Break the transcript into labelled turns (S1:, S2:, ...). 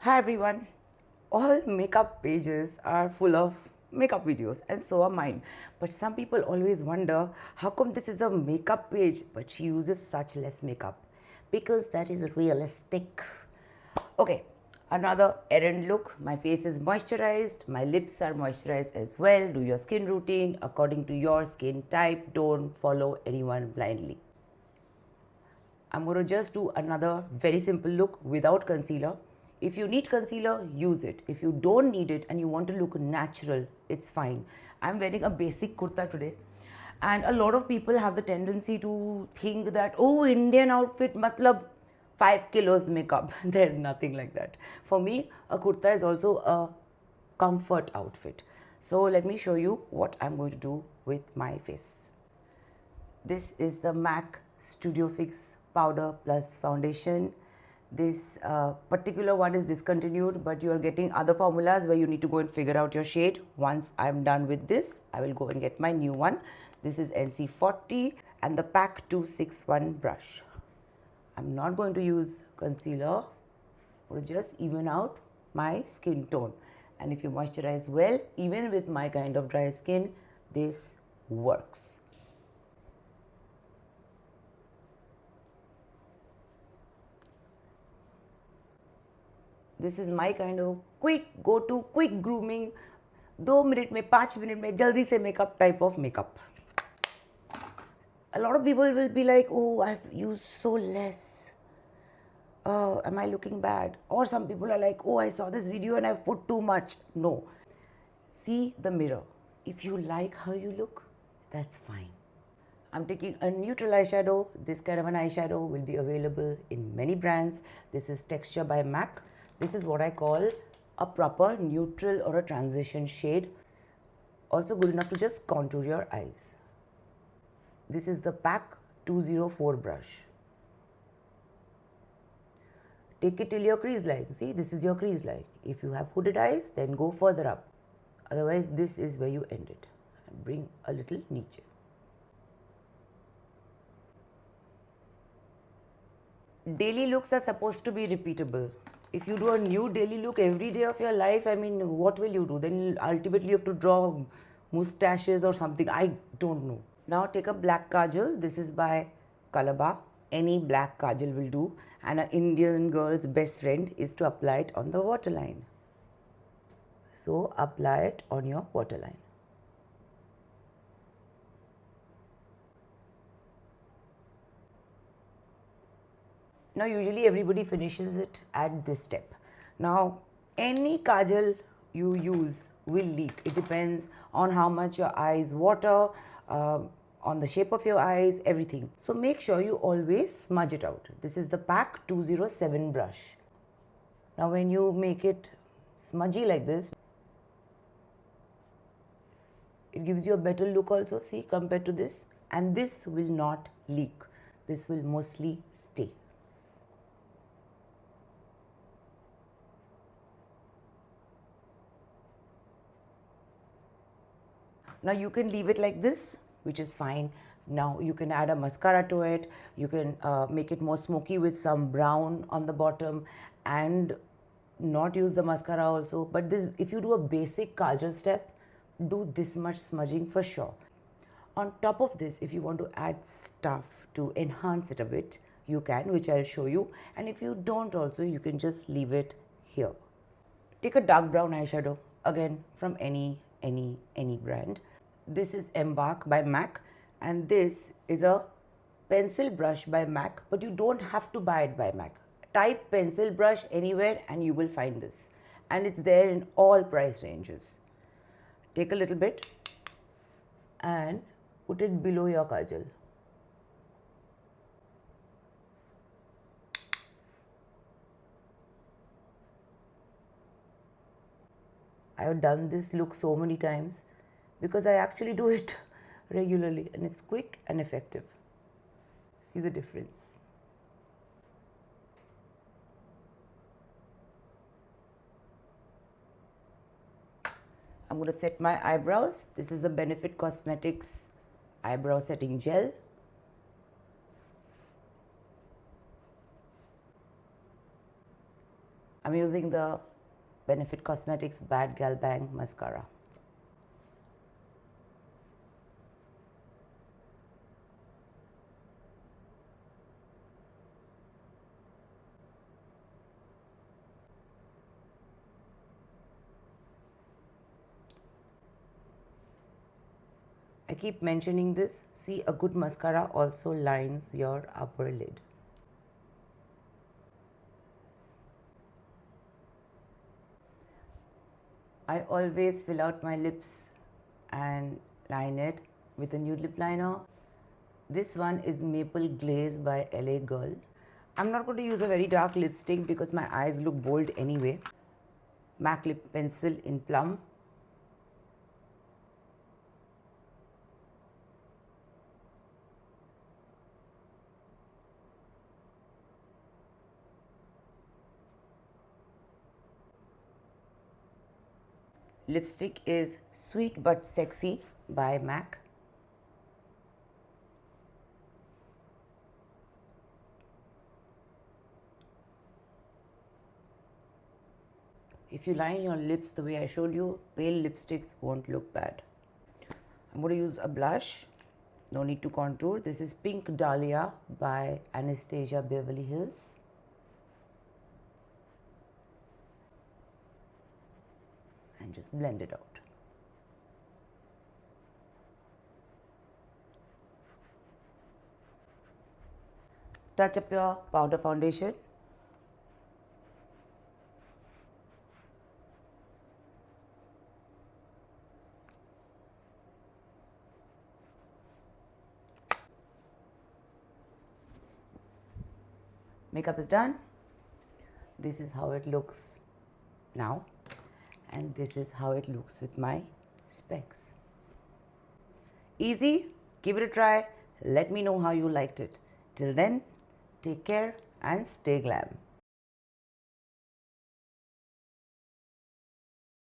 S1: Hi everyone. All makeup pages are full of makeup videos and so are mine. But some people always wonder how come this is a makeup page but she uses such less makeup? Because that is realistic. Okay, another errand look. My face is moisturized, my lips are moisturized as well. Do your skin routine according to your skin type. Don't follow anyone blindly. I'm going to just do another very simple look without concealer. If you need concealer, use it. If you don't need it and you want to look natural, it's fine. I'm wearing a basic kurta today. And a lot of people have the tendency to think that, oh, Indian outfit, matlab 5 kilos makeup. There's nothing like that. For me, a kurta is also a comfort outfit. So let me show you what I'm going to do with my face. This is the MAC Studio Fix powder plus foundation. This particular one is discontinued, but you are getting other formulas where you need to go and figure out your shade. Once I'm done with this, I will go and get my new one. This is NC40 and the PAC 261 brush. I'm not going to use concealer. Will just even out my skin tone. And if you moisturize well, even with my kind of dry skin, this works. This is my kind of quick go-to, quick grooming, 2 minute में 5 minute में जल्दी से makeup type of makeup. A lot of people will be like, oh, I've used so less. Am I looking bad? Or some people are like, oh, I saw this video and I've put too much. No. See the mirror. If you like how you look, that's fine. I'm taking a neutral eyeshadow. This kind of an eyeshadow will be available in many brands. This is Texture by MAC. This is what I call a proper neutral or a transition shade. Also good enough to just contour your eyes. This is the PAC 204 brush. Take it till your crease line. See, this is your crease line. If you have hooded eyes, then go further up. Otherwise, this is where you end it. And bring a little niche. Daily looks are supposed to be repeatable. If you do a new daily look every day of your life, I mean, what will you do? Then ultimately you have to draw mustaches or something. I don't know. Now take a black kajal. This is by Kalaba. Any black kajal will do. And an Indian girl's best friend is to apply it on the waterline. So apply it on your waterline. Now usually everybody finishes it at this step. Now any kajal you use will leak. It depends on how much your eyes water, on the shape of your eyes, everything. So make sure you always smudge it out. This is the PAC 207 brush. Now when you make it smudgy like this, it gives you a better look also, see, compared to this. And this will not leak. This will mostly stay. Now you can leave it like this, which is fine. Now you can add a mascara to it. You can make it more smoky with some brown on the bottom and not use the mascara also. But this, if you do a basic kajal step, do this much smudging for sure. On top of this, if you want to add stuff to enhance it a bit, you can, which I'll show you. And if you don't also, you can just leave it here. Take a dark brown eyeshadow, again from any brand. This is Embark by MAC and this is a pencil brush by MAC, but you don't have to buy it by MAC. Type pencil brush anywhere and you will find this, and it's there in all price ranges. Take a little bit and put it below your kajal. I have done this look so many times because I actually do it regularly and it's quick and effective. See the difference. I'm going to set my eyebrows. This is the Benefit Cosmetics eyebrow setting gel. I'm using the Benefit Cosmetics Bad Gal Bang mascara. I keep mentioning this. See, a good mascara also lines your upper lid. I always fill out my lips and line it with a nude lip liner. This one is Maple Glaze by LA Girl. I'm not going to use a very dark lipstick because my eyes look bold anyway. MAC lip pencil in Plum. Lipstick is Sweet But Sexy by MAC. If you line your lips the way I showed you, pale lipsticks won't look bad. I'm going to use a blush. No need to contour. This is Pink Dahlia by Anastasia Beverly Hills. And just blend it out. Touch up your powder foundation. Makeup is done. This is how it looks now, and this is how it looks with my specs. Easy, give it a try. Let me know how you liked it. Till then, take care and stay glam.